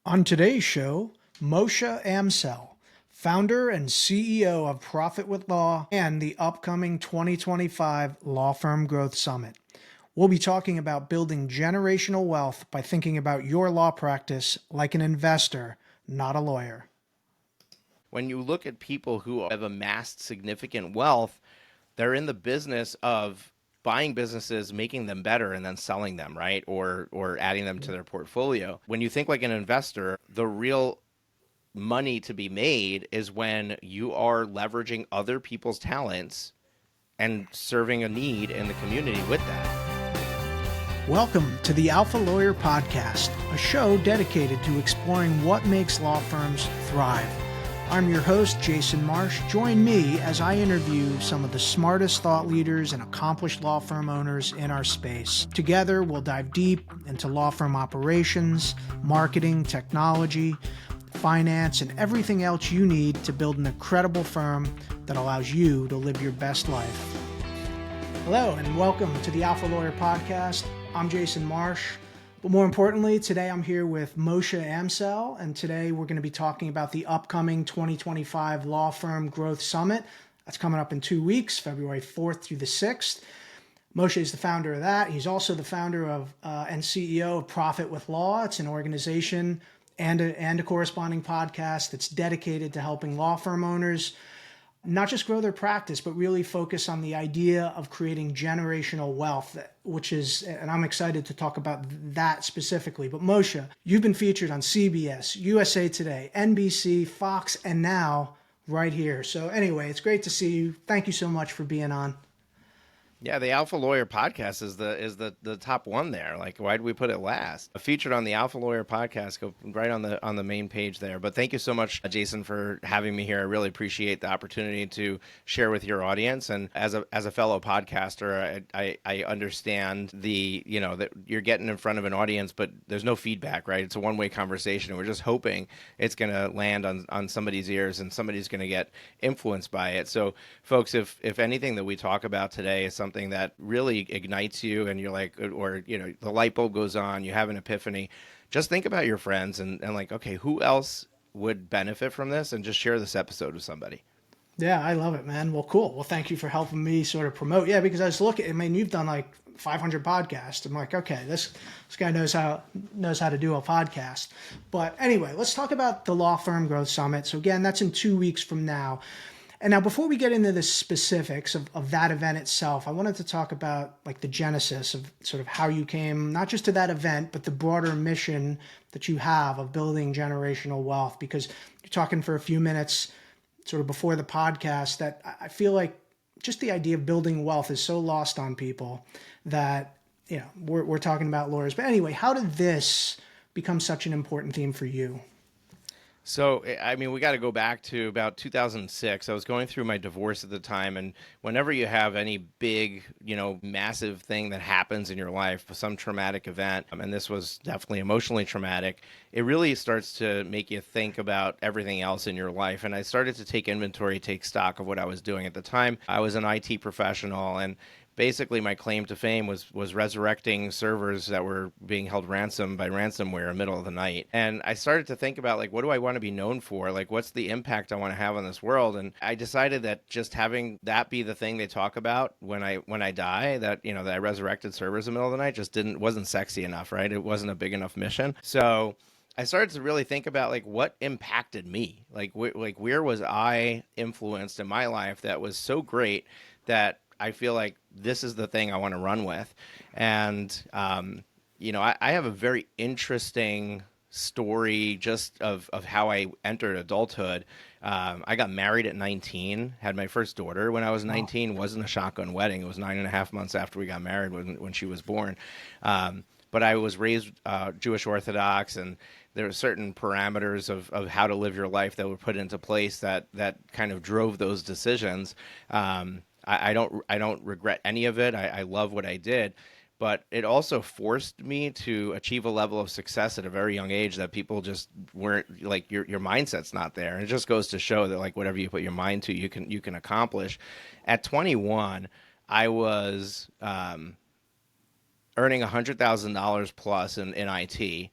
On today's show, Moshe Amsel, founder and CEO of Profit with Law and the upcoming 2025 Law Firm Growth Summit. We'll be talking about building generational wealth by thinking about your law practice like an investor, not a lawyer. When you look at people who have amassed significant wealth, they're in the business of buying businesses, making them better, and then selling them, right? Or adding them to their portfolio. When you think like an investor, the real money to be made is when you are leveraging other people's talents and serving a need in the community with that. Welcome to the Alpha Lawyer Podcast, a show dedicated to exploring what makes law firms thrive. I'm your host, Jason Marsh. Join me as I interview some of the smartest thought leaders and accomplished law firm owners in our space. Together, we'll dive deep into law firm operations, marketing, technology, finance, and everything else you need to build an incredible firm that allows you to live your best life. Hello, and welcome to the Alpha Lawyer Podcast. I'm Jason Marsh. But more importantly, today I'm here with Moshe Amsel, and today we're going to be talking about the upcoming 2025 Law Firm Growth Summit. That's coming up in 2 weeks, February 4th through the 6th. Moshe is the founder of that. He's also the founder of and CEO of Profit with Law. It's an organization and a corresponding podcast that's dedicated to helping law firm owners not just grow their practice, but really focus on the idea of creating generational wealth, which is, and I'm excited to talk about that specifically. But Moshe, you've been featured on CBS, USA Today, NBC, Fox, and now right here. So anyway, it's great to see you. Thank you so much for being on. Yeah, the Alpha Lawyer podcast is the top one there. Like, why did we put it last? Featured on the Alpha Lawyer podcast, go right on the main page there. But thank you so much, Jason, for having me here. I really appreciate the opportunity to share with your audience. And as a fellow podcaster, I understand that you're getting in front of an audience, but there's no feedback, right? It's a one-way conversation. We're just hoping it's going to land on somebody's ears and somebody's going to get influenced by it. So, folks, if anything that we talk about today is something that really ignites you and you're like, or the light bulb goes on, you have an epiphany, just think about your friends and like, okay, who else would benefit from this, and just share this episode with somebody. Yeah, I love it, man. Well, cool. Well, thank you for helping me sort of promote. Yeah, because I was looking, I mean, you've done like 500 podcasts. I'm like, okay, this guy knows how to do a podcast. But anyway, let's talk about the Law Firm Growth Summit. So again, that's in 2 weeks from now. And now, before we get into the specifics of that event itself, I wanted to talk about like the genesis of sort of how you came, not just to that event, but the broader mission that you have of building generational wealth. Because you're talking for a few minutes sort of before the podcast that I feel like just the idea of building wealth is so lost on people that, we're talking about lawyers. But anyway, how did this become such an important theme for you? So, I mean, we got to go back to about 2006. I was going through my divorce at the time, and whenever you have any big, massive thing that happens in your life, some traumatic event, and this was definitely emotionally traumatic, it really starts to make you think about everything else in your life. And I started to take inventory, take stock of what I was doing at the time. I was an IT professional, and basically my claim to fame was resurrecting servers that were being held ransom by ransomware in the middle of the night. And I started to think about, like, what do I want to be known for? Like, what's the impact I want to have on this world? And I decided that just having that be the thing they talk about when I die, that that I resurrected servers in the middle of the night, just wasn't sexy enough, right? It wasn't a big enough mission. So I started to really think about, like, what impacted me, like where was I influenced in my life that was so great that I feel like this is the thing I want to run with. And, I have a very interesting story just of how I entered adulthood. I got married at 19, had my first daughter when I was 19. Wasn't a shotgun wedding. It was 9.5 months after we got married when she was born. But I was raised Jewish Orthodox, and there were certain parameters of how to live your life that were put into place that kind of drove those decisions. I don't regret any of it. I love what I did, but it also forced me to achieve a level of success at a very young age that people just weren't, like, your mindset's not there. And it just goes to show that, like, whatever you put your mind to, you can accomplish. At 21, I was earning $100,000 plus in IT.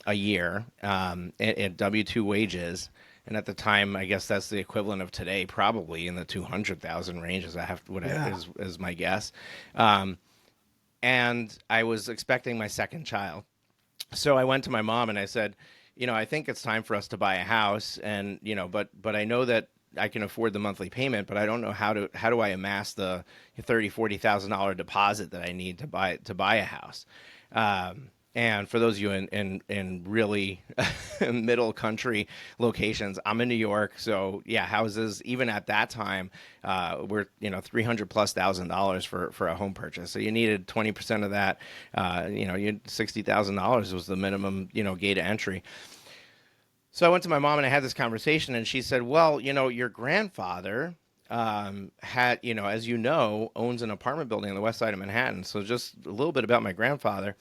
a year at W-2 wages. And at the time, I guess that's the equivalent of today, probably in the 200,000 range, Yeah. is my guess. Um, and I was expecting my second child. So I went to my mom and I said, I think it's time for us to buy a house, and but I know that I can afford the monthly payment, but I don't know how do I amass the $40,000 deposit that I need to buy a house. And for those of you in really middle country locations, I'm in New York, so yeah, houses even at that time were $300,000+ for a home purchase. So you needed 20% of that. You $60,000 was the minimum gate of entry. So I went to my mom and I had this conversation, and she said, "Well, your grandfather had, as owns an apartment building on the west side of Manhattan. So just a little bit about my grandfather.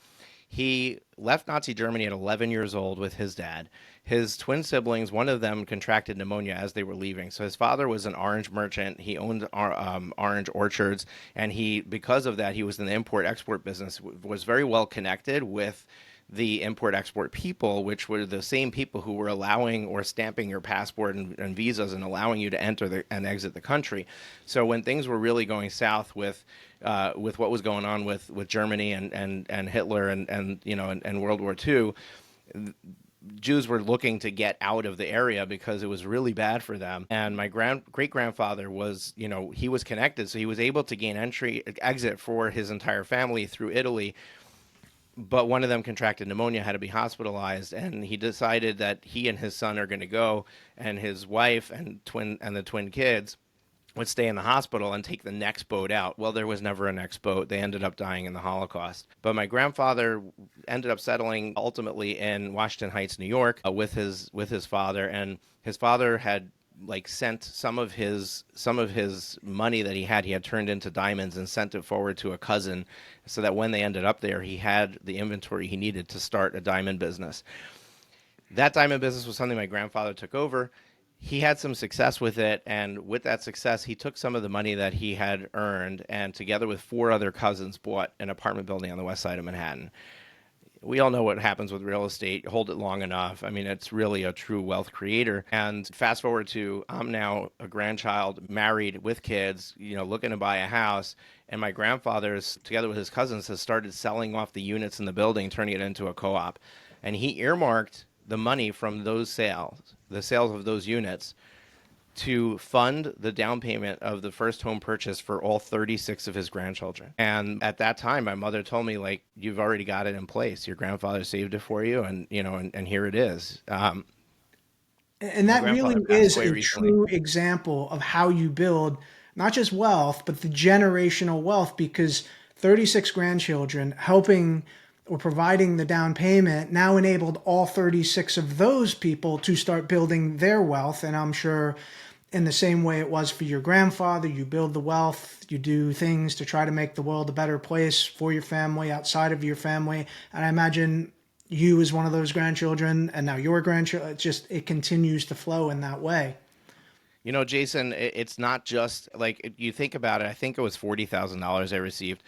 He left Nazi Germany at 11 years old with his dad. His twin siblings, one of them contracted pneumonia as they were leaving. So his father was an orange merchant. He owned orange orchards, and because of that, he was in the import-export business. Was very well connected with the import-export people, which were the same people who were allowing or stamping your passport and visas and allowing you to enter and exit the country. So when things were really going south with what was going on with Germany and Hitler and World War II, Jews were looking to get out of the area because it was really bad for them. And my great grandfather was, he was connected, so he was able to gain exit for his entire family through Italy. But one of them contracted pneumonia, had to be hospitalized, and he decided that he and his son are going to go, and his wife and the twin kids would stay in the hospital and take the next boat out. Well, there was never a next boat. They ended up dying in the Holocaust. But my grandfather ended up settling ultimately in Washington Heights, New York, with his father, and his father had sent some of his money that he had turned into diamonds and sent it forward to a cousin, so that when they ended up there, he had the inventory he needed to start a diamond business. That diamond business was something my grandfather took over. He had some success with it, and with that success, he took some of the money that he had earned, and together with four other cousins, bought an apartment building on the west side of Manhattan. We all know what happens with real estate. You hold it long enough. I mean, it's really a true wealth creator. And fast forward to, I'm now a grandchild, married with kids, looking to buy a house. And my grandfather's, together with his cousins, has started selling off the units in the building, turning it into a co-op. And he earmarked the money from those sales, the sales of those units, to fund the down payment of the first home purchase for all 36 of his grandchildren. And at that time, my mother told me, you've already got it in place. Your grandfather saved it for you, and and here it is. And My that grandfather really passed is away a recently. true example of how you build not just wealth, but the generational wealth, because 36 grandchildren helping or providing the down payment now enabled all 36 of those people to start building their wealth. And I'm sure in the same way it was for your grandfather, you build the wealth, you do things to try to make the world a better place for your family, outside of your family. And I imagine you as one of those grandchildren, and now your grandchildren, it continues to flow in that way. Jason, it's not just you think about it. I think it was $40,000 I received.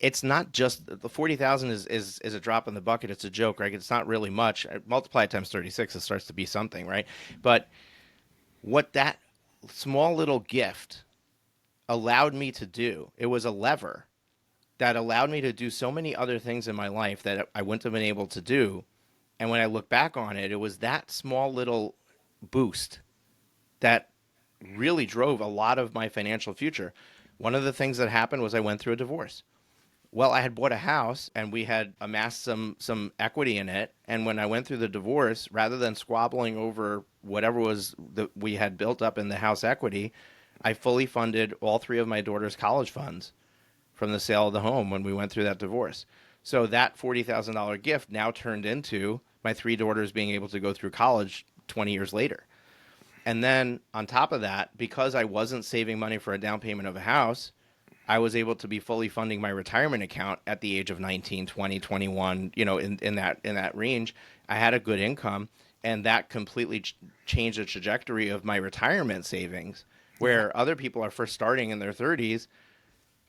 It's not just the 40,000 is a drop in the bucket. It's a joke, right? It's not really much. Multiply it times 36, it starts to be something, right? But what that small little gift allowed me to do, it was a lever that allowed me to do so many other things in my life that I wouldn't have been able to do. And when I look back on it, it was that small little boost that really drove a lot of my financial future. One of the things that happened was I went through a divorce. Well, I had bought a house and we had amassed some equity in it. And when I went through the divorce, rather than squabbling over whatever was that we had built up in the house equity, I fully funded all three of my daughter's college funds from the sale of the home when we went through that divorce. So that $40,000 gift now turned into my three daughters being able to go through college 20 years later. And then on top of that, because I wasn't saving money for a down payment of a house, I was able to be fully funding my retirement account at the age of 19, 20, 21, in that range. I had a good income, and that completely changed the trajectory of my retirement savings, Yeah. where other people are first starting in their 30s.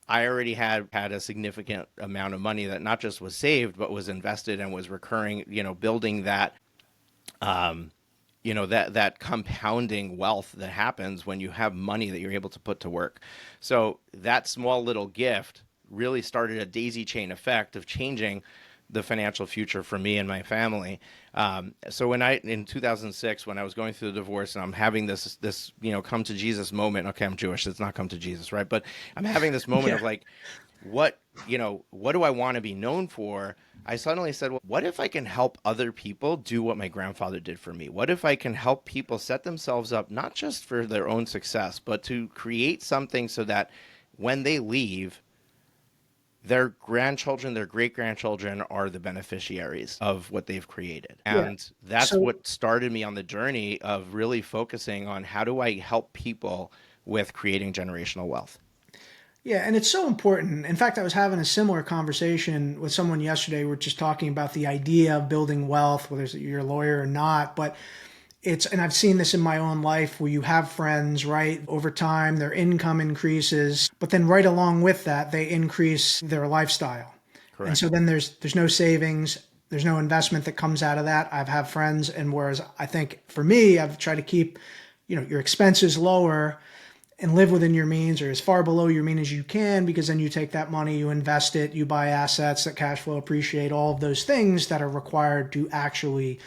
I already had a significant amount of money that not just was saved, but was invested and was recurring, building that, that compounding wealth that happens when you have money that you're able to put to work. So that small little gift really started a daisy chain effect of changing the financial future for me and my family. So in 2006, when I was going through the divorce and I'm having this come to Jesus moment. Okay, I'm Jewish. It's not come to Jesus, right? But I'm having this moment Yeah. of like, what do I want to be known for? I suddenly said, well, what if I can help other people do what my grandfather did for me? What if I can help people set themselves up not just for their own success, but to create something so that when they leave, their grandchildren, their great grandchildren are the beneficiaries of what they've created. Yeah. And that's So what started me on the journey of really focusing on how do I help people with creating generational wealth. yeah, and it's so important. In fact, I was having a similar conversation with someone yesterday. We're just talking about the idea of building wealth, whether you're a lawyer or not. But and I've seen this in my own life where you have friends, right? Over time, their income increases, but then right along with that, they increase their lifestyle. And so Correct. then there's no savings, there's no investment that comes out of that. I've had friends, and whereas I think for me, I've tried to keep, your expenses lower and live within your means or as far below your means as you can, because then you take that money, you invest it, you buy assets that cash flow appreciate, all of those things that are required to actually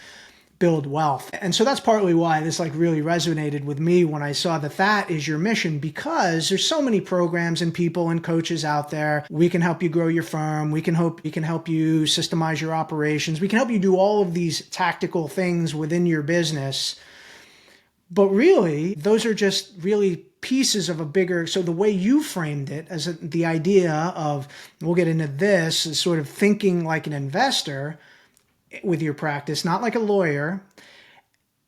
build wealth. And so that's partly why this like really resonated with me when I saw that that is your mission, because there's so many programs and people and coaches out there. We can help you grow your firm. We can help you systemize your operations. We can help you do all of these tactical things within your business. But really, those are just really pieces of a bigger. So the way you framed it as the idea of, we'll get into this, is sort of thinking like an investor with your practice, not like a lawyer,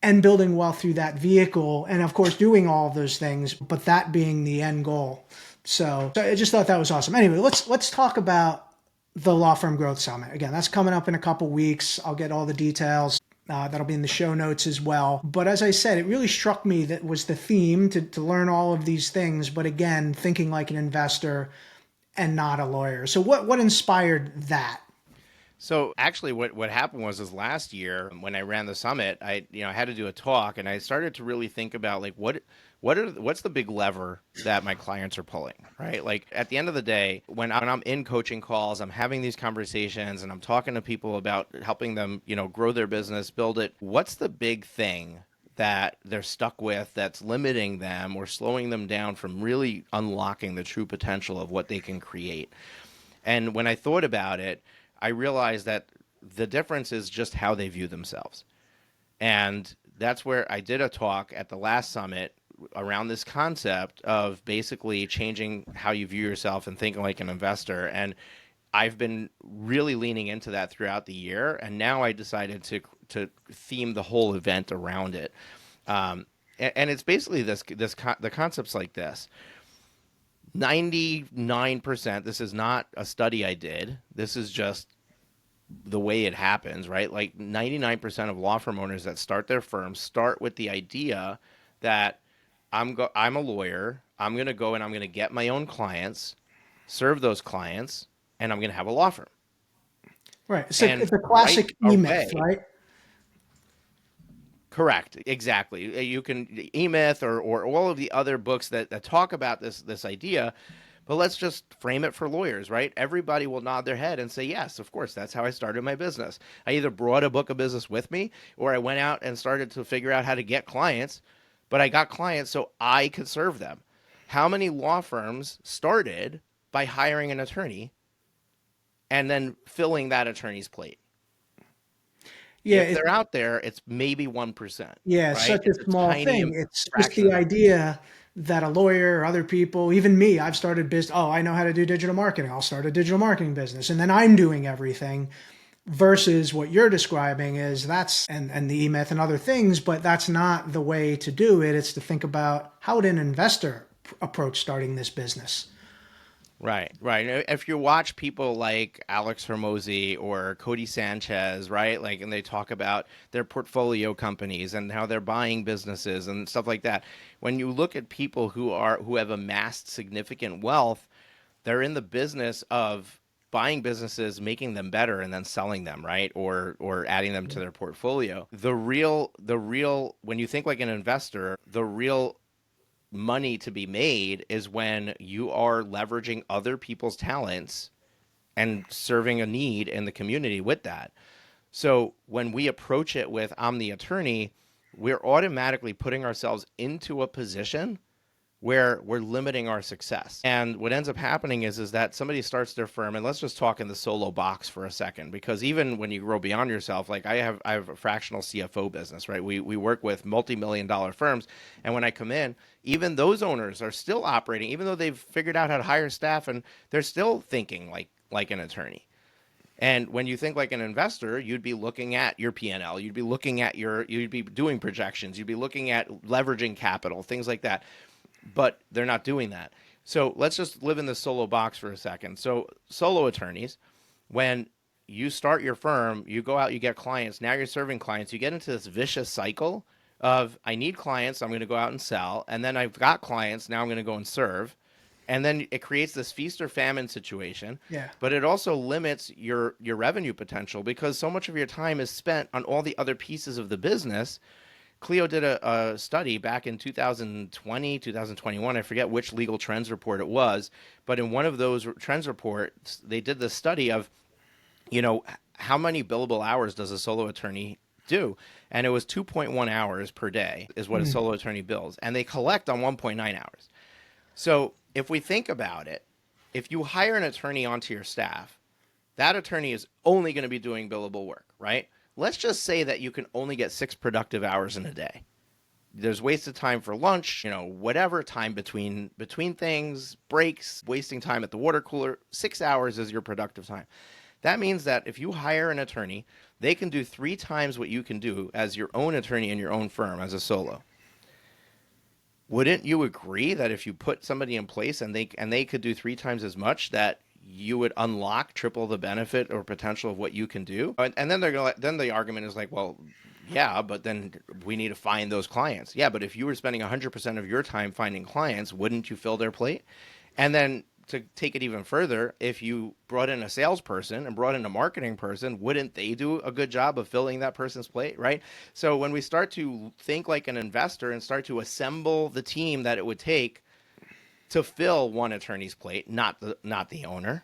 and building wealth through that vehicle. And of course, doing all of those things, but that being the end goal. So I just thought that was awesome. Anyway, let's talk about the Law Firm Growth Summit. Again, that's coming up in a couple weeks. I'll get all the details. That'll be in the show notes as well. But as I said, it really struck me that was the theme to learn all of these things. But again, thinking like an investor and not a lawyer. So what inspired that? So actually, what happened was last year when I ran the summit, I had to do a talk, and I started to really think about like what's the big lever that my clients are pulling, right? Like at the end of the day, when I'm in coaching calls, I'm having these conversations, and I'm talking to people about helping them, grow their business, build it. What's the big thing that they're stuck with that's limiting them or slowing them down from really unlocking the true potential of what they can create? And when I thought about it, I realized that the difference is just how they view themselves. And that's where I did a talk at the last summit around this concept of basically changing how you view yourself and thinking like an investor. And I've been really leaning into that throughout the year. And now I decided to theme the whole event around it. And it's basically the concept's like this. 99%, this is not a study I did. This is just the way it happens, right? Like 99% of law firm owners that start their firms start with the idea that I'm a lawyer. I'm going to go and I'm going to get my own clients, serve those clients, and I'm going to have a law firm. Right. And It's a right classic e-myth, away, right? correct, exactly. You can E-Myth or all of the other books that talk about this idea, but let's just frame it for lawyers, right? Everybody will nod their head and say, yes, of course, that's how I started my business. I either brought a book of business with me or I went out and started to figure out how to get clients, but I got clients so I could serve them. How many law firms started by hiring an attorney and then filling that attorney's plate? Yeah, If they're out there, it's maybe 1%, yeah, it's right? such a It's a small tiny thing. It's just fraction the of that. idea that a lawyer or other people, even me, I've started business. Oh, I know how to do digital marketing. I'll start a digital marketing business. And then I'm doing everything versus what you're describing is and the e-myth and other things, but that's not the way to do it. It's to think about how would an investor approach starting this business? Right, right. If you watch people like Alex Hermosi or Cody Sanchez, right, like, and they talk about their portfolio companies and how they're buying businesses and stuff like that. When you look at people who have amassed significant wealth, They're in the business of buying businesses, making them better, and then selling them, right? Or adding them to their portfolio. The real when you think like an investor, the real money to be made is when you are leveraging other people's talents and serving a need in the community with that. So when we approach it with I'm the attorney, we're automatically putting ourselves into a position where we're limiting our success. And what ends up happening is that somebody starts their firm, and let's just talk in the solo box for a second, because even when you grow beyond yourself, like I have a fractional CFO business, right? We work with multi-million-dollar firms, and when I come in, even those owners are still operating, even though they've figured out how to hire staff, and they're still thinking like an attorney. And when you think like an investor, you'd be looking at your P&L, you'd be looking at you'd be doing projections, you'd be looking at leveraging capital, things like that. But they're not doing that. So let's just live in the solo box for a second. So solo attorneys, when you start your firm, you go out, you get clients. Now you're serving clients. You get into this vicious cycle of I need clients, I'm going to go out and sell. And then I've got clients, now I'm going to go and serve. And then it creates this feast or famine situation. Yeah. But it also limits your revenue potential because so much of your time is spent on all the other pieces of the business. Clio did a study back in 2020, 2021. I forget which legal trends report it was, but in one of those trends reports, they did the study of, how many billable hours does a solo attorney do? And it was 2.1 hours per day is what a solo attorney bills. And they collect on 1.9 hours. So if we think about it, if you hire an attorney onto your staff, that attorney is only going to be doing billable work, right? Let's just say that you can only get 6 productive hours in a day. There's wasted time for lunch, whatever time between things, breaks, wasting time at the water cooler. 6 hours is your productive time. That means that if you hire an attorney, they can do 3 times what you can do as your own attorney in your own firm as a solo. Wouldn't you agree that if you put somebody in place and they could do 3 times as much, that you would unlock triple the benefit or potential of what you can do? And then then the argument is like, well, yeah, but then we need to find those clients. Yeah, but if you were spending 100% of your time finding clients, wouldn't you fill their plate? And then to take it even further, if you brought in a salesperson and brought in a marketing person, wouldn't they do a good job of filling that person's plate, right? So when we start to think like an investor and start to assemble the team that it would take to fill one attorney's plate, not the owner,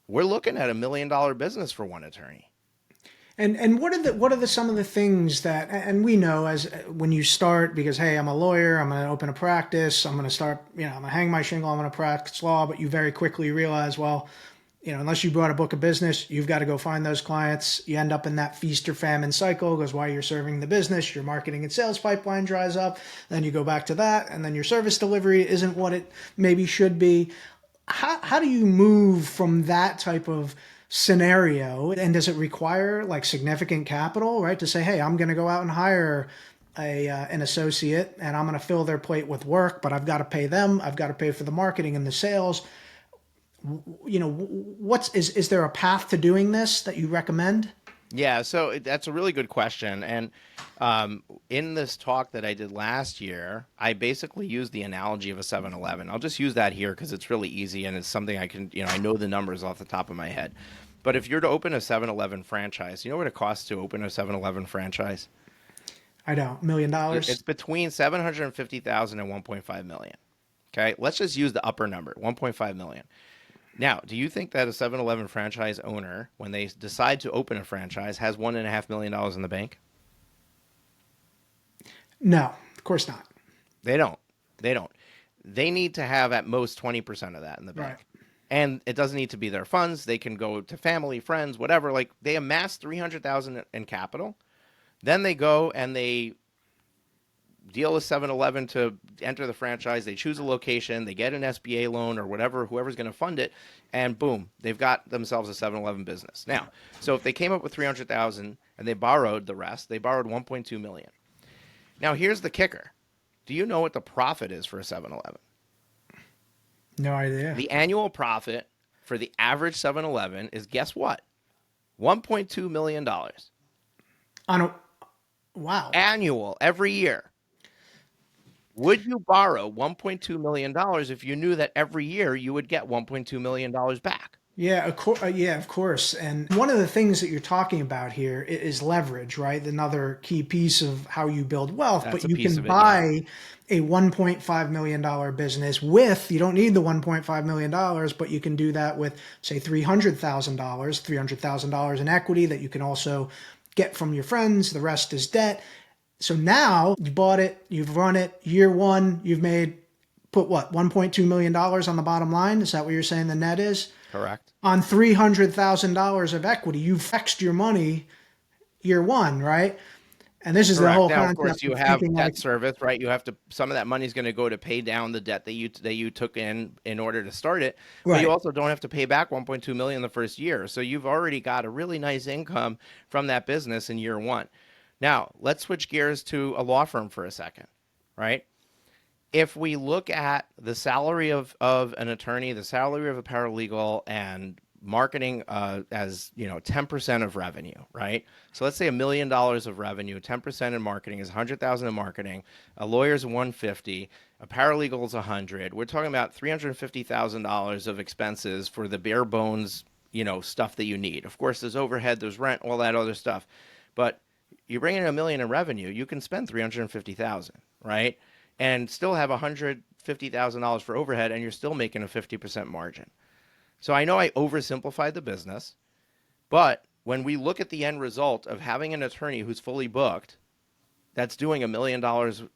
we're looking at $1 million business for one attorney. And what are the some of the things that, and we know as when you start, because hey, I'm a lawyer, I'm going to open a practice, I'm going to start, I'm going to hang my shingle, I'm going to practice law, but you very quickly realize, well, unless you brought a book of business, you've got to go find those clients. You end up in that feast or famine cycle, because while you're serving the business, your marketing and sales pipeline dries up. Then you go back to that, and then your service delivery isn't what it maybe should be. How do you move from that type of scenario, and does it require like significant capital, right, to say, hey, I'm going to go out and hire an associate and I'm going to fill their plate with work, but I've got to pay them, I've got to pay for the marketing and the sales. Is there a path to doing this that you recommend? Yeah, so that's a really good question. And in this talk that I did last year, I basically used the analogy of a 7-Eleven. I'll just use that here because it's really easy and it's something I can, I know the numbers off the top of my head. But if you're to open a 7-Eleven franchise, you know what it costs to open a 7-Eleven franchise? I don't. $1 million? It's between $750,000 and $1.5 million. Okay, let's just use the upper number, $1.5 million. Now, do you think that a 7-Eleven franchise owner, when they decide to open a franchise, has $1.5 million in the bank? No, of course not. They don't. They need to have at most 20% of that in the bank. Right. And it doesn't need to be their funds. They can go to family, friends, whatever. Like they amass $300,000 in capital. Then they go and they deal with 7-Eleven to enter the franchise. They choose a location. They get an SBA loan or whatever, whoever's going to fund it. And boom, they've got themselves a 7-Eleven business. Now, so if they came up with $300,000 and they borrowed the rest, they borrowed $1.2 million. Now, here's the kicker. Do you know what the profit is for a 7-Eleven? No idea. The annual profit for the average 7-Eleven is, guess what? $1.2 million. Wow. Annual, every year. Would you borrow $1.2 million if you knew that every year you would get $1.2 million back? Yeah, of course. And one of the things that you're talking about here is leverage, right? Another key piece of how you build wealth, That's but a you piece can of it, yeah. buy a $1.5 million business with, you don't need the $1.5 million, but you can do that with, say, $300,000 in equity that you can also get from your friends. The rest is debt. So now you bought it, you've run it, year one, you've made, put what, $1.2 million on the bottom line? Is that what you're saying the net is? Correct. On $300,000 of equity, you've flexed your money year one, right? And this is the Correct. whole Now, of course, concept you of have thinking like, debt service, right? You have to, some of that money is going to go to pay down the debt that you took in order to start it, but you right. also don't have to pay back 1.2 million the first year. So you've already got a really nice income from that business in year one. Now, let's switch gears to a law firm for a second, right? If we look at the salary of an attorney, the salary of a paralegal, and marketing as 10% of revenue, right? So let's say $1 million of revenue, 10% in marketing is 100,000 in marketing. A lawyer's 150, a paralegal is 100. We're talking about $350,000 of expenses for the bare bones, stuff that you need. Of course, there's overhead, there's rent, all that other stuff, but you bring in $1 million in revenue, you can spend 350,000, right? And still have $150,000 for overhead, and you're still making a 50% margin. So I know I oversimplified the business, but when we look at the end result of having an attorney who's fully booked that's doing $1 million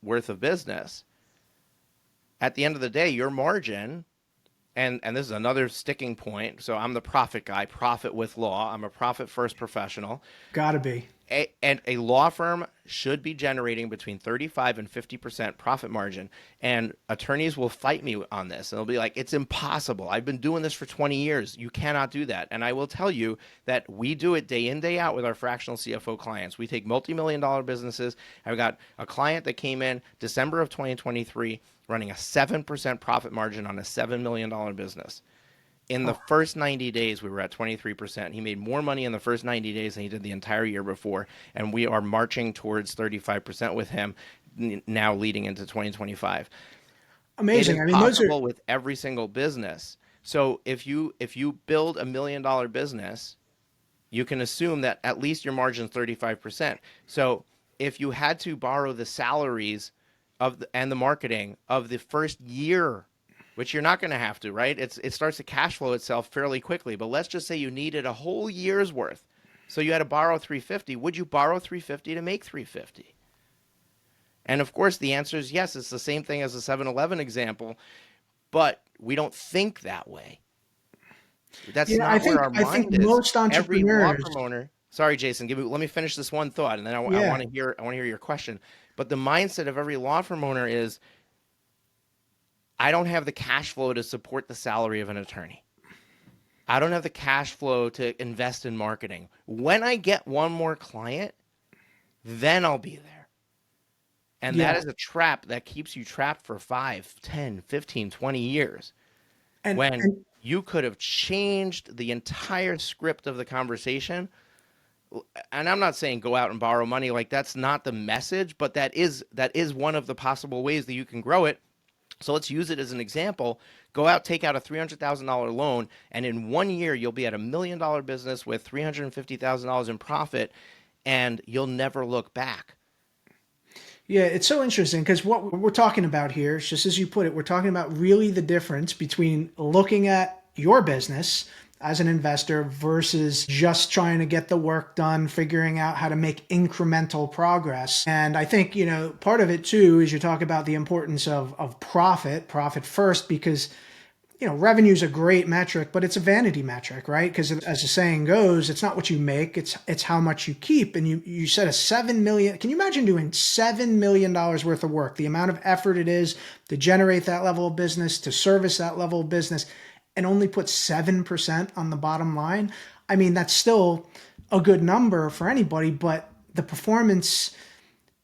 worth of business, at the end of the day, your margin, and this is another sticking point. So I'm the profit guy, profit with law. I'm a profit first professional. Gotta be. And a law firm should be generating between 35 and 50% profit margin. And attorneys will fight me on this. And they'll be like, it's impossible. I've been doing this for 20 years. You cannot do that. And I will tell you that we do it day in, day out with our fractional CFO clients. We take multi-million-dollar businesses. I've got a client that came in December of 2023 running a 7% profit margin on a $7 million business. In the first 90 days, we were at 23%. He made more money in the first 90 days than he did the entire year before. And we are marching towards 35% with him now leading into 2025. It is Amazing. I mean, those are, possible with every single business. So if you build $1 million business, you can assume that at least your margin is 35%. So if you had to borrow the salaries and the marketing of the first year, which you're not going to have to, right? It starts to cash flow itself fairly quickly. But let's just say you needed a whole year's worth. So you had to borrow 350. Would you borrow 350 to make 350? And of course, the answer is yes. It's the same thing as the 7-Eleven example, but we don't think that way. That's yeah, I not where think, our I think mind is. most Every law entrepreneurs, firm owner. Sorry, Jason. Let me finish this one thought, and then I yeah, want to hear. I want to hear your question. But the mindset of every law firm owner is, I don't have the cash flow to support the salary of an attorney. I don't have the cash flow to invest in marketing. When I get one more client, then I'll be there. And that yeah. is a trap that keeps you trapped for 5, 10, 15, 20 years when And you could have changed the entire script of the conversation. And I'm not saying go out and borrow money, like that's not the message, but that is one of the possible ways that you can grow it. So let's use it as an example. Go out, take out a $300,000 loan, and in 1 year, you'll be at $1 million business with $350,000 in profit, and you'll never look back. yeah, it's so interesting because what we're talking about here is just as you put it, we're talking about really the difference between looking at your business as an investor versus just trying to get the work done, figuring out how to make incremental progress. And I think, part of it too is you talk about the importance of profit first, because revenue is a great metric, but it's a vanity metric, right? Because as the saying goes, it's not what you make, it's how much you keep. And you said a 7 million. Can you imagine doing $7 million worth of work? The amount of effort it is to generate that level of business, to service that level of business, and only put 7% on the bottom line. I mean, that's still a good number for anybody, but the performance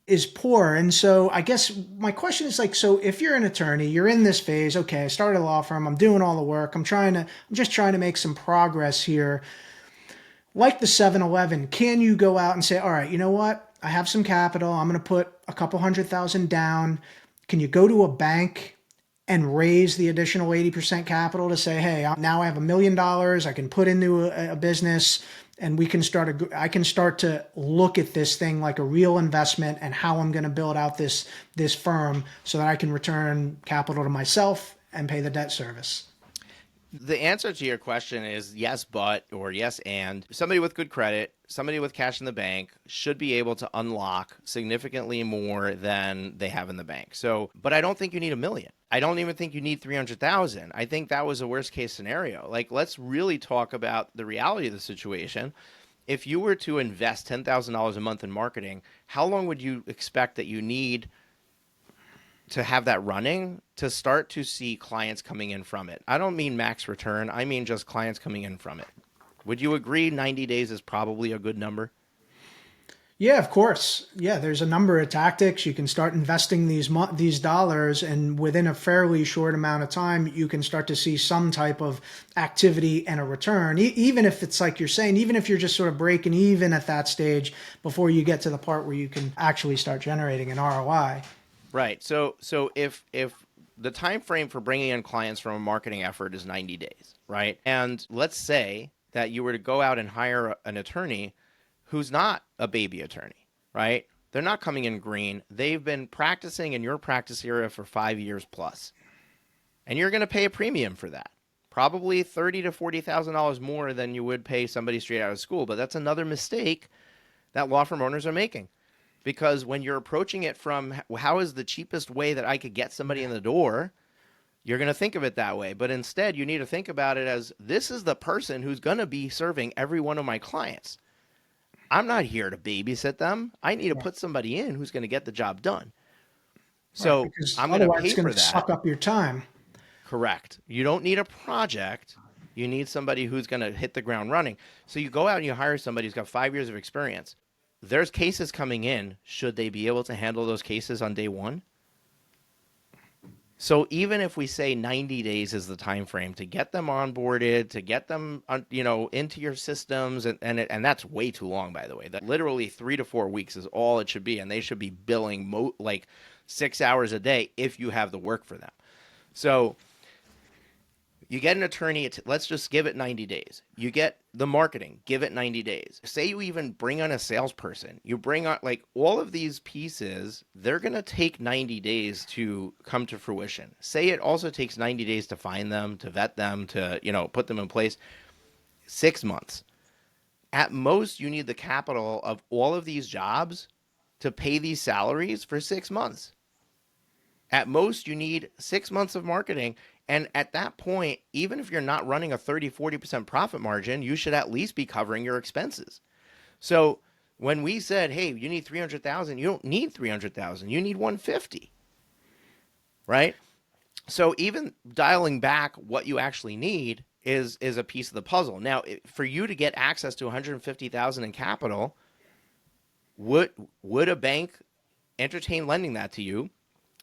is poor. And so I guess my question is like, so if you're an attorney, you're in this phase, okay, I started a law firm, I'm doing all the work, I'm just trying to make some progress here. Like the 7-Eleven, can you go out and say, all right, you know what? I have some capital. I'm going to put a couple 100,000 down. can you go to a bank and raise the additional 80% capital to say, hey, now I have $1 million, I can put into a business, and I can start to look at this thing like a real investment and how I'm going to build out this firm so that I can return capital to myself and pay the debt service? The answer to your question is yes, but, or yes, and. Somebody with good credit, somebody with cash in the bank should be able to unlock significantly more than they have in the bank. So, but I don't think you need $1 million. I don't even think you need 300,000. I think that was a worst case scenario. Like, let's really talk about the reality of the situation. If you were to invest $10,000 a month in marketing, how long would you expect that you need to have that running to start to see clients coming in from it? I don't mean max return. I mean just clients coming in from it. Would you agree 90 days is probably a good number? Yeah, of course. Yeah, there's a number of tactics. You can start investing these dollars, and within a fairly short amount of time, you can start to see some type of activity and a return. Even if it's like you're saying, even if you're just sort of breaking even at that stage before you get to the part where you can actually start generating an ROI. Right. So if the time frame for bringing in clients from a marketing effort is 90 days, right? And let's say that you were to go out and hire an attorney who's not a baby attorney, right? They're not coming in green. They've been practicing in your practice area for 5 years plus. And you're going to pay a premium for that. Probably $30,000 to $40,000 more than you would pay somebody straight out of school. But that's another mistake that law firm owners are making. Because when you're approaching it from how is the cheapest way that I could get somebody in the door, you're going to think of it that way. But instead, you need to think about it as this is the person who's going to be serving every one of my clients. I'm not here to babysit them. I need to put somebody in who's going to get the job done. Right, So because I'm going to otherwise pay it's going for to that. suck up your time. Correct. You don't need a project. You need somebody who's going to hit the ground running. So you go out and you hire somebody who's got 5 years of experience. There's cases coming in. Should they be able to handle those cases on day one? So even if we say 90 days is the time frame to get them onboarded, to get them, into your systems, and that's way too long, by the way. That literally 3 to 4 weeks is all it should be, and they should be billing like 6 hours a day if you have the work for them. So you get an attorney, let's just give it 90 days. You get the marketing, give it 90 days. Say you even bring on a salesperson. You bring on like all of these pieces, they're going to take 90 days to come to fruition. Say it also takes 90 days to find them, to vet them, to, put them in place. 6 months. At most, you need the capital of all of these jobs to pay these salaries for 6 months. At most, you need 6 months of marketing. And at that point, even if you're not running a 30-40% profit margin, you should at least be covering your expenses. So when we said, hey, you need 300,000, you don't need 300,000, you need 150, right? So even dialing back what you actually need is a piece of the puzzle. Now, for you to get access to 150,000 in capital, would a bank entertain lending that to you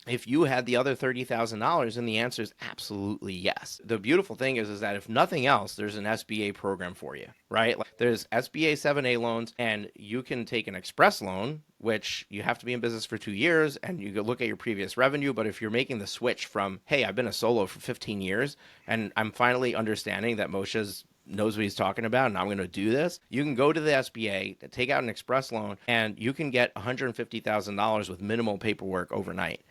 if you had the other $30,000? And the answer is absolutely yes. The beautiful thing is that if nothing else, there's an SBA program for you, right? Like there's SBA 7A loans, and you can take an express loan, which you have to be in business for 2 years, and you can look at your previous revenue. But if you're making the switch from, hey, I've been a solo for 15 years, and I'm finally understanding that Moshe's knows what he's talking about, and I'm going to do this. You can go to the SBA, take out an express loan, and you can get $150,000 with minimal paperwork overnight,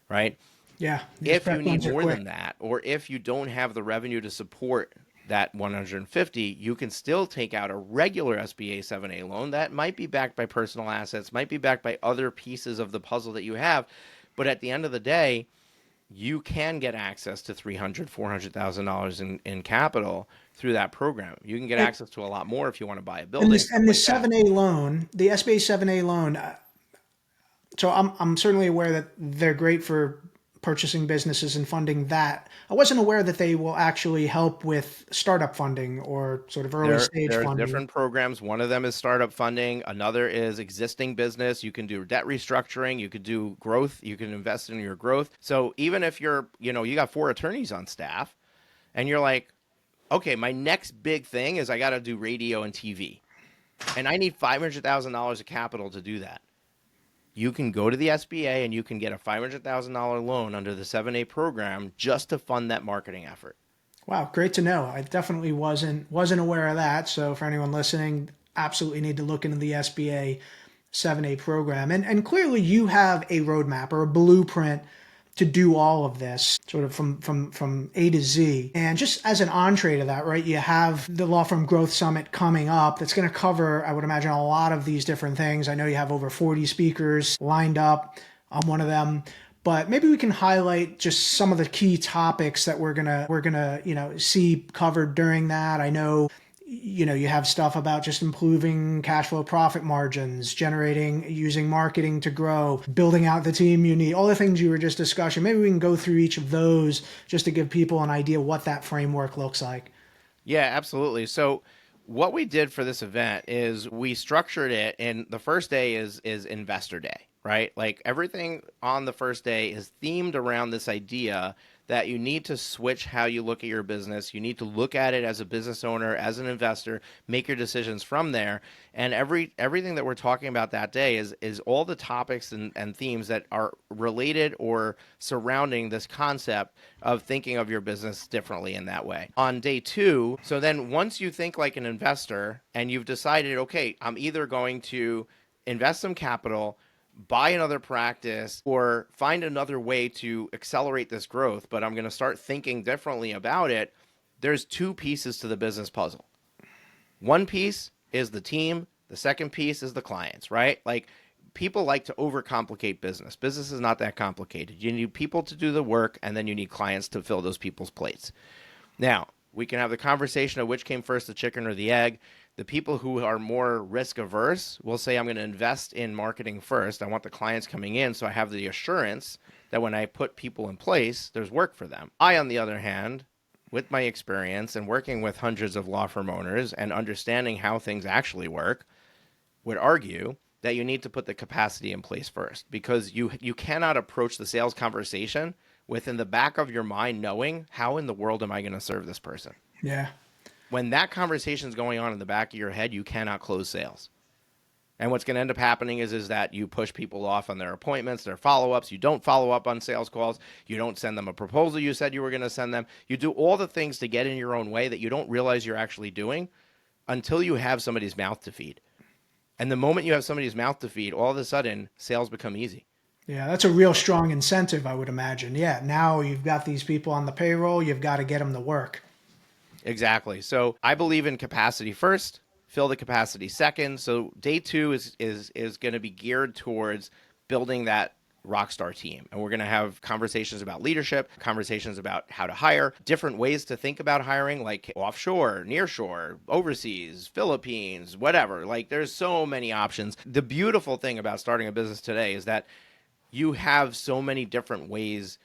right? Yeah, If you need more than that, or if you don't have the revenue to support that 150, you can still take out a regular SBA 7A loan that might be backed by personal assets, might be backed by other pieces of the puzzle that you have. But at the end of the day, you can get access to $300,000, $400,000 in capital through that program. You can get access to a lot more if you want to buy a building, stuff and the like that. 7A loan, the SBA 7A loan. So I'm certainly aware that they're great for purchasing businesses and funding that. I wasn't aware that they will actually help with startup funding or sort of early stage There's funding. different programs. One of them is startup funding. Another is existing business. You can do debt restructuring. You could do growth. You can invest in your growth. So even if you got 4 attorneys on staff, and you're like, okay, my next big thing is I got to do radio and TV, and I need $500,000 of capital to do that. you can go to the SBA and you can get a $500,000 loan under the 7A program just to fund that marketing effort. Wow, great to know. I definitely wasn't aware of that. So for anyone listening, absolutely need to look into the SBA 7A program. And clearly you have a roadmap or a blueprint to do all of this sort of from A to Z. And just as an entree to that, right, you have the Law Firm Growth Summit coming up that's going to cover, I would imagine, a lot of these different things. I know you have over 40 speakers lined up. I'm one of them. But maybe we can highlight just some of the key topics that we're gonna see covered during that. I know you have stuff about just improving cash flow profit margins, using marketing to grow, building out the team you need, all the things you were just discussing. Maybe we can go through each of those just to give people an idea what that framework looks like. Yeah, absolutely. So what we did for this event is we structured it, and the first day is Investor Day, right? Like everything on the first day is themed around this idea that you need to switch how you look at your business. You need to look at it as a business owner, as an investor, make your decisions from there. And everything that we're talking about that day is all the topics and themes that are related or surrounding this concept of thinking of your business differently in that way. On day 2, so then once you think like an investor and you've decided, okay, I'm either going to invest some capital, buy another practice, or find another way to accelerate this growth, but I'm going to start thinking differently about it, there's 2 pieces to the business puzzle. One piece is the team. The second piece is the clients, right? Like people like to overcomplicate business. Business is not that complicated. You need people to do the work, and then you need clients to fill those people's plates. Now, we can have the conversation of which came first, the chicken or the egg. The people who are more risk averse will say, I'm going to invest in marketing first. I want the clients coming in, so I have the assurance that when I put people in place, there's work for them. I, on the other hand, with my experience and working with hundreds of law firm owners and understanding how things actually work, would argue that you need to put the capacity in place first, because you cannot approach the sales conversation within the back of your mind knowing, how in the world am I going to serve this person? Yeah. When that conversation is going on in the back of your head, you cannot close sales. And what's going to end up happening is that you push people off on their appointments, their follow-ups. You don't follow up on sales calls. You don't send them a proposal you said you were going to send them. You do all the things to get in your own way that you don't realize you're actually doing until you have somebody's mouth to feed. And the moment you have somebody's mouth to feed, all of a sudden, sales become easy. Yeah, that's a real strong incentive, I would imagine. Yeah, now you've got these people on the payroll. You've got to get them to work. Exactly. So I believe in capacity first, fill the capacity second. So day 2 is going to be geared towards building that rockstar team. And we're going to have conversations about leadership, conversations about how to hire, different ways to think about hiring, like offshore, nearshore, overseas, Philippines, whatever. Like there's so many options. The beautiful thing about starting a business today is that you have so many different ways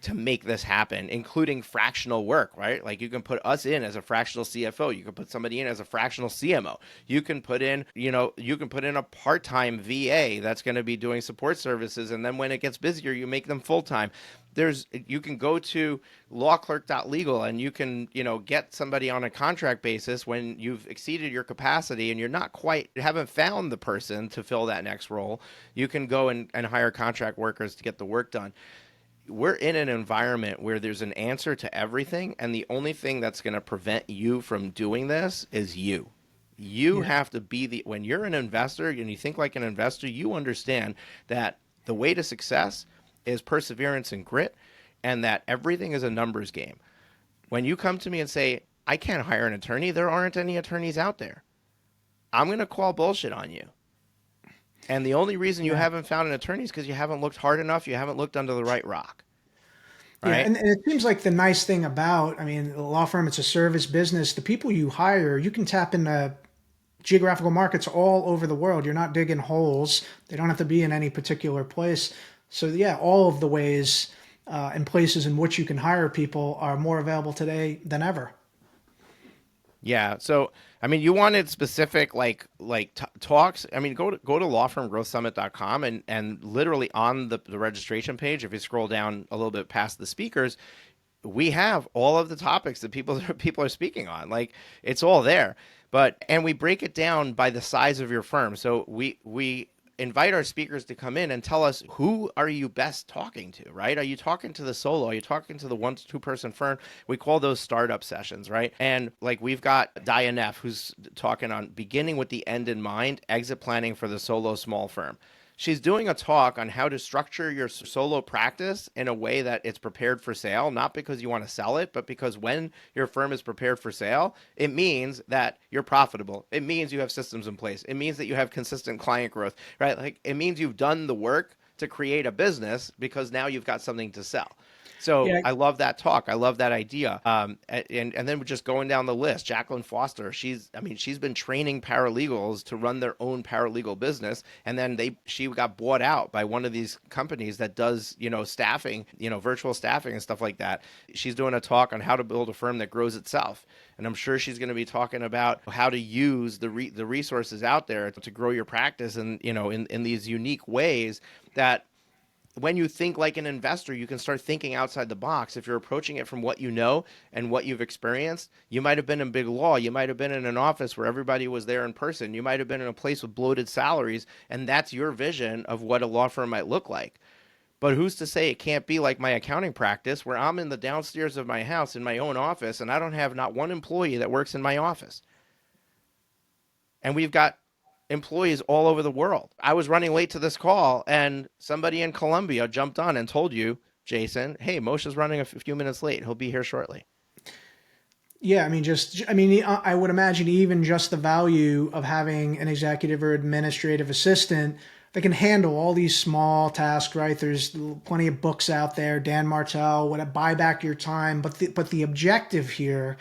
to make this happen, including fractional work, right? Like you can put us in as a fractional CFO. You can put somebody in as a fractional CMO. You can put in, a part-time VA that's going to be doing support services. And then when it gets busier, you make them full-time. You can go to lawclerk.legal and you can, get somebody on a contract basis when you've exceeded your capacity and you haven't found the person to fill that next role. You can go and hire contract workers to get the work done. We're in an environment where there's an answer to everything, and the only thing that's going to prevent you from doing this is you. You have to be when you're an investor and you think like an investor, you understand that the way to success is perseverance and grit, and that everything is a numbers game. When you come to me and say, I can't hire an attorney, there aren't any attorneys out there, I'm going to call bullshit on you. And the only reason you haven't found an attorney is because you haven't looked hard enough. You haven't looked under the right rock. Right? Yeah, and it seems like the nice thing about, the law firm, it's a service business. The people you hire, you can tap into geographical markets all over the world. You're not digging holes. They don't have to be in any particular place. So yeah, all of the ways and places in which you can hire people are more available today than ever. Yeah. So, you wanted specific talks. Go to lawfirmgrowthsummit.com and literally on the registration page, if you scroll down a little bit past the speakers, we have all of the topics that people are speaking on. Like it's all there. And we break it down by the size of your firm. So we invite our speakers to come in and tell us, who are you best talking to, right? Are you talking to the solo? Are you talking to the 1 to 2 person firm? We call those startup sessions, right? And like we've got Diane F, who's talking on beginning with the end in mind, exit planning for the solo small firm. She's doing a talk on how to structure your solo practice in a way that it's prepared for sale, not because you want to sell it, but because when your firm is prepared for sale, it means that you're profitable. It means you have systems in place. It means that you have consistent client growth, right? Like it means you've done the work to create a business because now you've got something to sell. So Yeah. I love that talk. I love that idea. And then we're just going down the list. Jacqueline Foster, she's been training paralegals to run their own paralegal business, and then she got bought out by one of these companies that does staffing, virtual staffing and stuff like that. She's doing a talk on how to build a firm that grows itself. And I'm sure she's going to be talking about how to use the resources out there to grow your practice, and in these unique ways that when you think like an investor, you can start thinking outside the box. If you're approaching it from what you know and what you've experienced, you might have been in big law. You might have been in an office where everybody was there in person. You might have been in a place with bloated salaries, and that's your vision of what a law firm might look like. But who's to say it can't be like my accounting practice, where I'm in the downstairs of my house in my own office, and I don't have not one employee that works in my office. And we've got employees all over the world. I was running late to this call, and somebody in Colombia jumped on and told you, Jason, hey, Moshe's running a few minutes late. He'll be here shortly. Yeah, I would imagine even just the value of having an executive or administrative assistant that can handle all these small tasks, right? There's plenty of books out there, Dan Martell, what buy back your time. But the objective here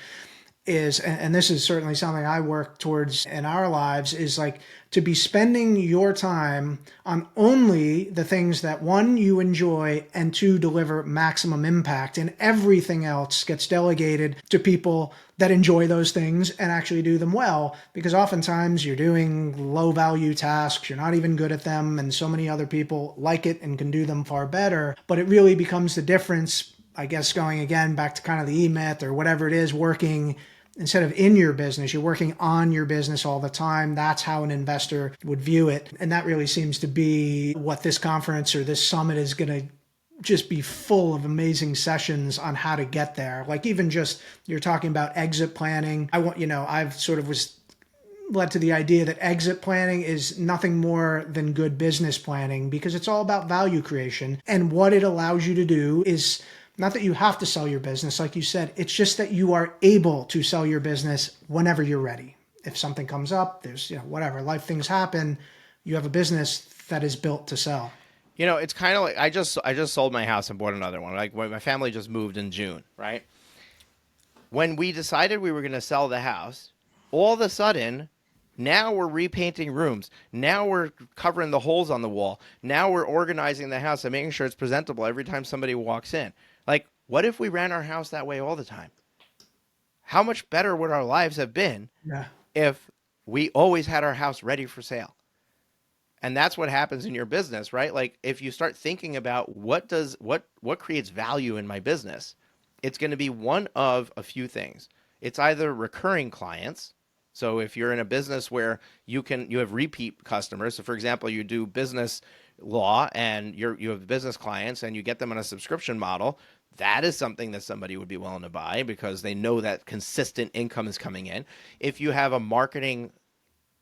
is, and this is certainly something I work towards in our lives, is like to be spending your time on only the things that, one, you enjoy, and two, deliver maximum impact. And everything else gets delegated to people that enjoy those things and actually do them well, because oftentimes you're doing low value tasks, you're not even good at them, and so many other people like it and can do them far better. But it really becomes the difference, I guess, going again back to kind of the E-Myth or whatever it is, working instead of in your business, you're working on your business all the time. That's how an investor would view it. And that really seems to be what this conference or this summit is going to just be full of amazing sessions on how to get there. Like even just, you're talking about exit planning. I've sort of was led to the idea that exit planning is nothing more than good business planning, because it's all about value creation. And what it allows you to do is not that you have to sell your business, like you said, it's just that you are able to sell your business whenever you're ready. If something comes up, there's, whatever, life things happen, you have a business that is built to sell. It's kind of like I just sold my house and bought another one. Like when my family just moved in June, right? When we decided we were going to sell the house, all of a sudden, now we're repainting rooms. Now we're covering the holes on the wall. Now we're organizing the house and making sure it's presentable every time somebody walks in. Like, what if we ran our house that way all the time? How much better would our lives have been if we always had our house ready for sale? And that's what happens in your business, right? Like if you start thinking about what creates value in my business, it's going to be one of a few things. It's either recurring clients. So if you're in a business where you have repeat customers, so for example, you do business law and you have business clients and you get them on a subscription model, that is something that somebody would be willing to buy because they know that consistent income is coming in. If you have a marketing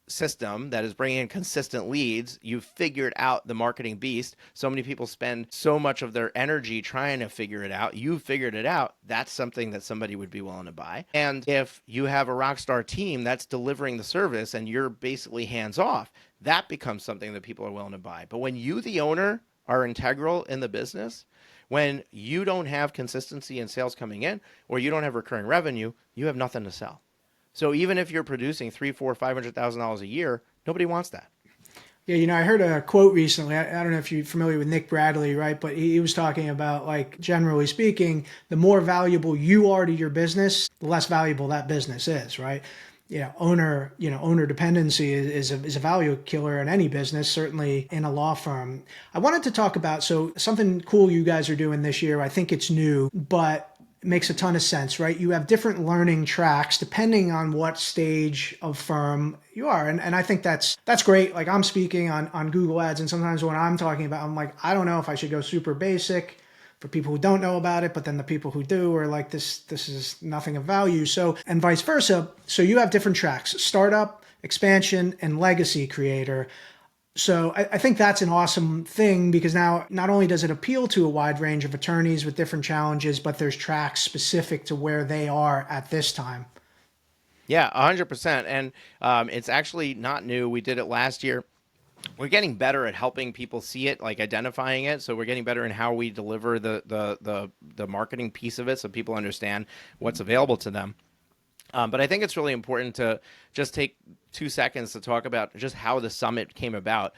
system that is bringing in consistent leads, you've figured out the marketing beast. So many people spend so much of their energy trying to figure it out. You've figured it out. That's something that somebody would be willing to buy. And if you have a rock star team that's delivering the service and you're basically hands off, that becomes something that people are willing to buy. But when you, the owner, are integral in the business, when you don't have consistency in sales coming in, or you don't have recurring revenue, you have nothing to sell. So even if you're producing $300,000, $400,000, $500,000 a year, nobody wants that. Yeah, I heard a quote recently. I don't know if you're familiar with Nick Bradley, right? But he was talking about, like, generally speaking, the more valuable you are to your business, the less valuable that business is, right? Owner dependency is a value killer in any business, certainly in a law firm. I wanted to talk about, so something cool you guys are doing this year. I think it's new, but It makes a ton of sense, right? You have different learning tracks depending on what stage of firm you are. And I think that's great. Like I'm speaking on Google Ads, and sometimes when I'm talking about, I'm like, I don't know if I should go super basic for people who don't know about it, but then the people who do are like, this is nothing of value. So, and vice versa. So you have different tracks: startup, expansion, and legacy creator. So I think that's an awesome thing, because now not only does it appeal to a wide range of attorneys with different challenges, but there's tracks specific to where they are at this time. Yeah, 100%. And it's actually not new. We did it last year. We're getting better at helping people see it, like identifying it. So we're getting better in how we deliver the marketing piece of it, so people understand what's available to them. But I think it's really important to just take 2 seconds to talk about just how the summit came about.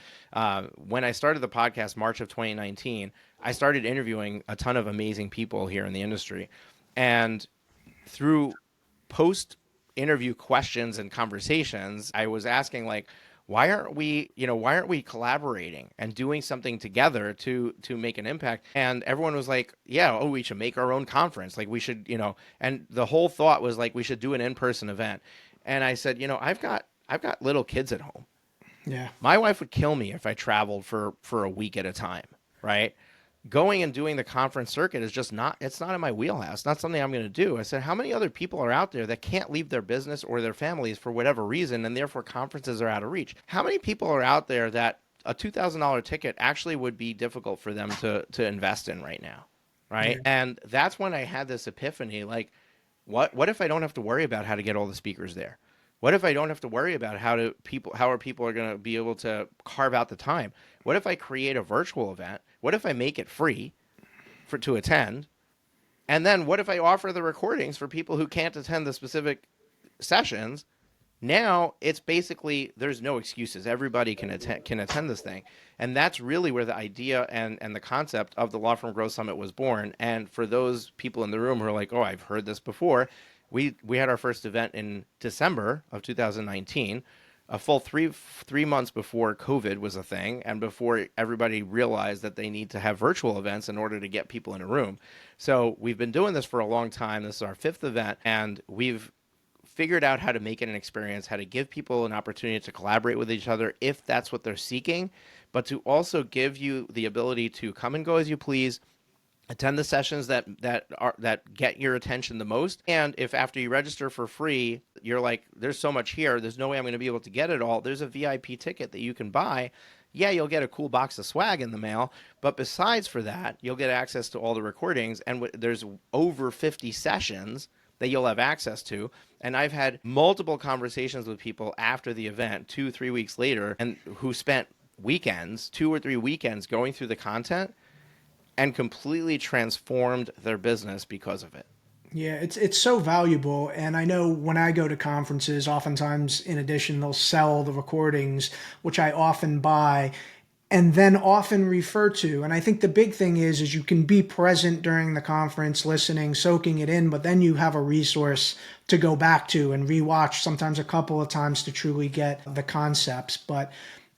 When I started the podcast, March of 2019, I started interviewing a ton of amazing people here in the industry. And through post interview questions and conversations, I was asking, like, why aren't we collaborating and doing something together to make an impact? And everyone was like, yeah, oh, we should make our own conference. Like we should, and the whole thought was like, we should do an in-person event. And I said, I've got little kids at home. Yeah. My wife would kill me if I traveled for a week at a time, right? Going and doing the conference circuit is just not, it's not in my wheelhouse. Not something I'm going to do. I said, how many other people are out there that can't leave their business or their families for whatever reason, and therefore conferences are out of reach? How many people are out there that a $2,000 ticket actually would be difficult for them to invest in right now, right? Yeah. And that's when I had this epiphany, like, what if I don't have to worry about how to get all the speakers there? What if I don't have to worry about how are people going to be able to carve out the time? What if I create a virtual event? What if I make it free to attend? And then what if I offer the recordings for people who can't attend the specific sessions? Now it's basically, there's no excuses. Everybody can attend this thing. And that's really where the idea and the concept of the Law Firm Growth Summit was born. And for those people in the room who are like, oh, I've heard this before, we had our first event in December of 2019, a full three months before COVID was a thing, and before everybody realized that they need to have virtual events in order to get people in a room. So we've been doing this for a long time. This is our fifth event, and we've figured out how to make it an experience, how to give people an opportunity to collaborate with each other if that's what they're seeking, but to also give you the ability to come and go as you please, attend the sessions that get your attention the most. And if after you register for free, you're like, there's so much here, there's no way I'm going to be able to get it all, there's a VIP ticket that you can buy. Yeah, you'll get a cool box of swag in the mail, but besides for that, you'll get access to all the recordings, and there's over 50 sessions that you'll have access to. And I've had multiple conversations with people after the event, 2-3 weeks later, and who spent weekends, 2 or 3 weekends, going through the content and completely transformed their business because of it. Yeah, it's so valuable. And I know when I go to conferences, oftentimes in addition, they'll sell the recordings, which I often buy and then often refer to. And I think the big thing is you can be present during the conference, listening, soaking it in, but then you have a resource to go back to and rewatch, sometimes a couple of times, to truly get the concepts. But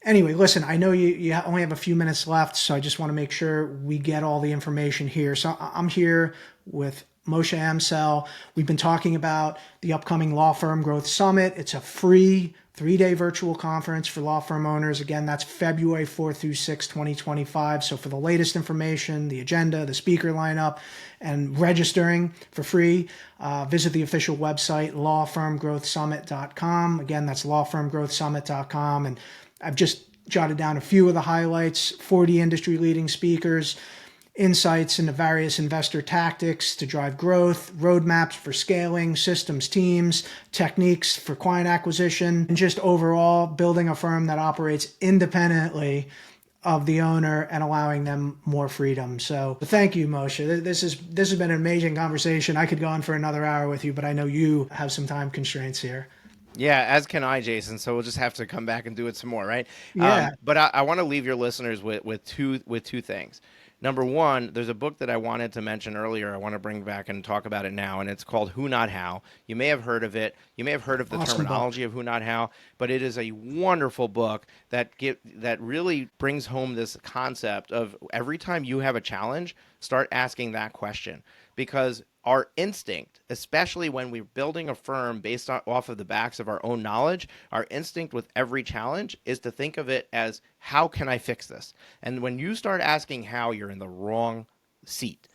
anyway, listen, I know you only have a few minutes left, so I just want to make sure we get all the information here. So I'm here with Moshe Amsel. We've been talking about the upcoming Law Firm Growth Summit. It's a free 3-day virtual conference for law firm owners. Again, that's February 4th through 6th, 2025. So for the latest information, the agenda, the speaker lineup, and registering for free, visit the official website, lawfirmgrowthsummit.com. Again, that's lawfirmgrowthsummit.com. And I've just jotted down a few of the highlights: 40 industry leading speakers, insights into various investor tactics to drive growth, roadmaps for scaling, systems, teams, techniques for client acquisition, and just overall building a firm that operates independently of the owner and allowing them more freedom. So thank you, Moshe. This has been an amazing conversation. I could go on for another hour with you, but I know you have some time constraints here. Yeah, as can I, Jason. So we'll just have to come back and do it some more, right? Yeah. But I want to leave your listeners with two things. Number one, there's a book that I wanted to mention earlier. I want to bring back and talk about it now, and it's called Who Not How. You may have heard of it. You may have heard of the Awesome terminology book. of Who Not How, but it is a wonderful book that really brings home this concept of every time you have a challenge, start asking that question. Because our instinct, especially when we're building a firm based off of the backs of our own knowledge, our instinct with every challenge is to think of it as, how can I fix this? And when you start asking how, you're in the wrong seat.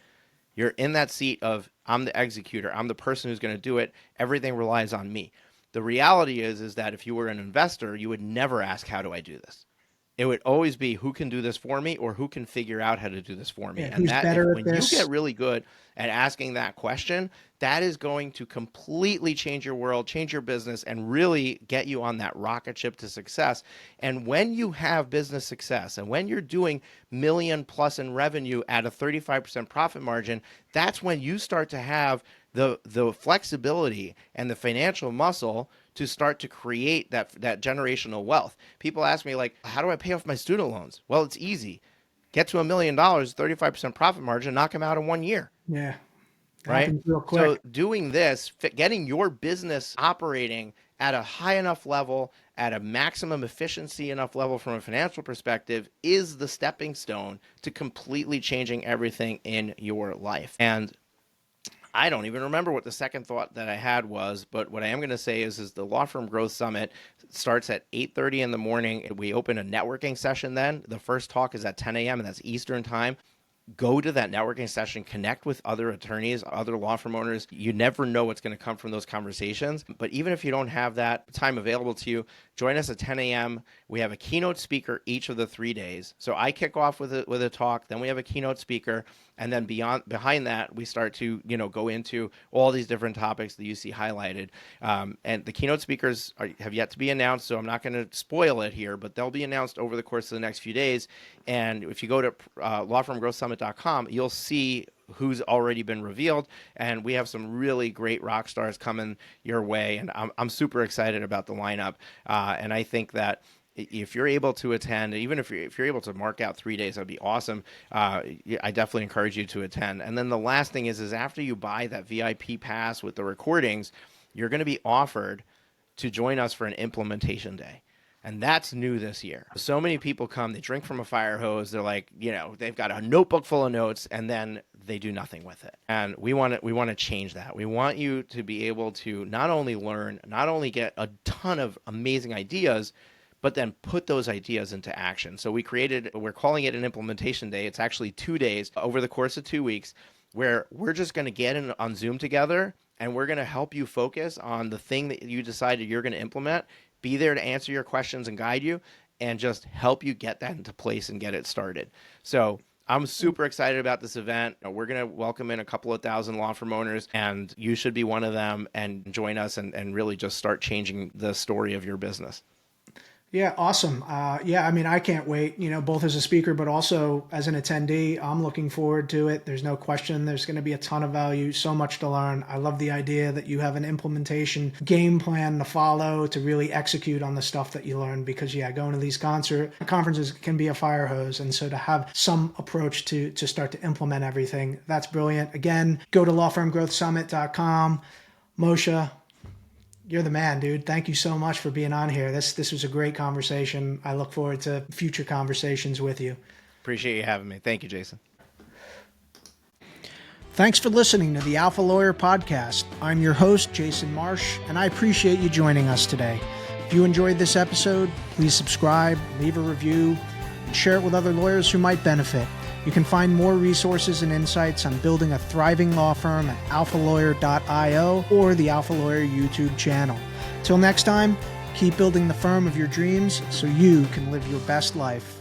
You're in that seat of, I'm the executor, I'm the person who's going to do it, everything relies on me. The reality is that if you were an investor, you would never ask, how do I do this? It would always be, who can do this for me, or who can figure out how to do this for me. Yeah, And who's that, better at when you this? get really good at asking that question, that is going to completely change your world, change your business, and really get you on that rocket ship to success. And when you have business success, and when you're doing million plus in revenue at a 35% profit margin, that's when you start to have the flexibility and the financial muscle to start to create that generational wealth. People ask me, like, how do I pay off my student loans? Well, it's easy. Get to $1 million, 35% profit margin, knock them out in 1 year. Yeah. Right? Happens real quick. So doing this, getting your business operating at a high enough level, at a maximum efficiency enough level from a financial perspective, is the stepping stone to completely changing everything in your life. And I don't even remember what the second thought that I had was, but what I am going to say is the Law Firm Growth Summit starts at 8:30 in the morning. We open a networking session then. The first talk is at 10 a.m., and that's Eastern time. Go to that networking session, connect with other attorneys, other law firm owners. You never know what's going to come from those conversations. But even if you don't have that time available to you, join us at 10 a.m. We have a keynote speaker each of the 3 days. So I kick off with a talk, then we have a keynote speaker, and then behind that, we start to go into all these different topics that you see highlighted. And the keynote speakers have yet to be announced, so I'm not going to spoil it here, but they'll be announced over the course of the next few days. And if you go to lawfirmgrowthsummit.com, you'll see who's already been revealed, and we have some really great rock stars coming your way, and I'm super excited about the lineup. And I think that if you're able to attend, even if you're able to mark out 3 days, that'd be awesome. I definitely encourage you to attend. And then the last thing is after you buy that VIP pass with the recordings, you're going to be offered to join us for an implementation day. And that's new this year. So many people come, they drink from a fire hose. They're like, they've got a notebook full of notes, and then they do nothing with it. And we want to change that. We want you to be able to not only learn, not only get a ton of amazing ideas, but then put those ideas into action. So we're calling it an implementation day. It's actually 2 days over the course of 2 weeks, where we're just going to get in on Zoom together, and we're going to help you focus on the thing that you decided you're going to implement, be there to answer your questions and guide you, and just help you get that into place and get it started. So I'm super excited about this event. We're going to welcome in a couple of thousand law firm owners, and you should be one of them and join us and really just start changing the story of your business. Yeah, awesome. I can't wait, both as a speaker, but also as an attendee. I'm looking forward to it. There's no question. There's going to be a ton of value, so much to learn. I love the idea that you have an implementation game plan to follow to really execute on the stuff that you learn, because going to these conferences can be a fire hose. And so to have some approach to start to implement everything, that's brilliant. Again, go to lawfirmgrowthsummit.com. Moshe, you're the man, dude. Thank you so much for being on here. This was a great conversation. I look forward to future conversations with you. Appreciate you having me. Thank you, Jason. Thanks for listening to the Alpha Lawyer Podcast. I'm your host, Jason Marsh, and I appreciate you joining us today. If you enjoyed this episode, please subscribe, leave a review, and share it with other lawyers who might benefit. You can find more resources and insights on building a thriving law firm at alphalawyer.io or the Alpha Lawyer YouTube channel. Till next time, keep building the firm of your dreams so you can live your best life.